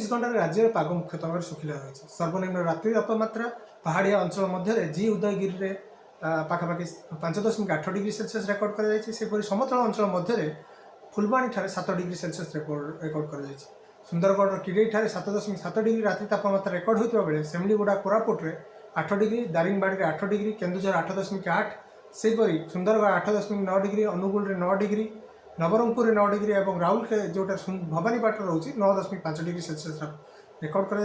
घंटे राज्य में पाग मुख्यतः भाव सुखिला रही है। सर्वनिम्न रात्रि तापमात्रा पहाड़िया अंचल मध्य जी उदयगिरी में पाखापाखि 5.8 डिग्री सेल्सियस रेकर्ड कर समतल अंचल मध्य फुलबाणी ठारे 7 डिग्री सेल्सियस रेकर्ड कर सुंदरगढ़ किड़ई ठारे 7.7 डिग्री रात्रि तापमात्रा रेकर्ड होता बेले सेमलीगुड़ा कोरापुट में 8 डिग्री, दारिंगबाड़ी में 8 डिग्री, केन्दुझर 8.8 सेहीपरि Sundargarh 8.9 degree, Angul 9 degree, Nabarangpur 9 degree और राउल के जोटा भवानीपाट रोचे 9.5 डिग्री सेल्सियस रेकर्ड कर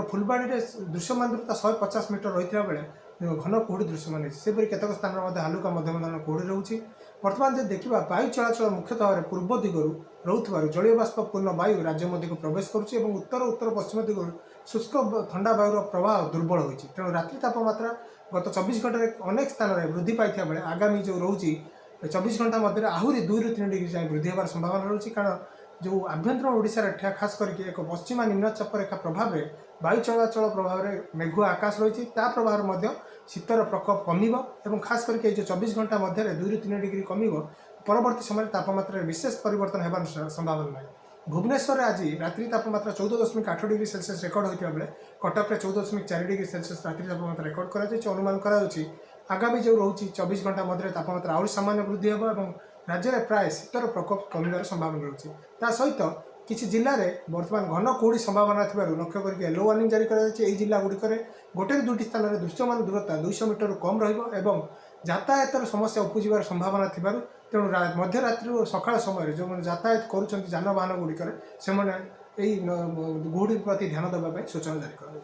फुलबाणी में दृश्यमान दूरता 150 मीटर रही बेले घन कुहुड़ी दृश्यमान सेपरि केतक स्थान हालुका मध्यम धरण कुहुड़ी रोचे। बर्तमान जो देखा वायु चलाचल मुख्यतः भाव पूर्व दिगरू रोथबार जलीय बाष्पूर्ण वायु राज्य मध्य को प्रवेश करुच्ची और उत्तर उत्तर पश्चिम दिगरू शुष्क ठंडा वायुर प्रभाव दुर्बल होती तेणु रात्रि तापमात्रा गत 24 घंटे अनेक स्थान में वृद्धि पाई बेले आगामी जो रोचे 24 घंटा मध्य आहरी 2 ରୁ 3 डिग्री जाए वृद्धि होवार संभावना रही कारण जो आभ्यंतर ओडिशा खास करके एक पश्चिमा निम्नचाप रेखा प्रभाव में वायु चलाचल प्रभाव में मेघुआ आकाश रही प्रभाव शीतर प्रकोप कम खास करके जो 24 घंटा मध्य 2 ରୁ 3 डिग्री कम परवर्ती समय तापमात्रा विशेष परिवर्तन होवार संभावना नहीं। भुवनेश्वर आज रात्रि तापमात्रा 14.8 डिग्री सेल्सियस रेकर्ड होता बेले कटक में 14.4 डिग्री सेल्सियस रात्रि तापमात्रा रेकर्ड कर अनुमान आगामी जो रोचे 24 घंटा मध्य तापमात्रा आहरी सामान्य वृद्धि होगा और राज्य में प्राय शीतर प्रकोप कमिबार संभावना रही ता सहित किसी जिले में बर्तमान घन कुहुड़ी संभावना थी लक्ष्य करके येलो वार्निंग जारी कर जिला गुड़िक गोटे दुईटी स्थान में दृश्यमान दूरता 200 मीटर कम रही यातायात समस्या उपजीवार संभावना थी तेणु मध्यरात्रि और सकाळ समय जो यातायात करुँच जानवाहन गुड़िक से गुहुड़ी प्रति ध्यान देवाई सूचना जारी कर।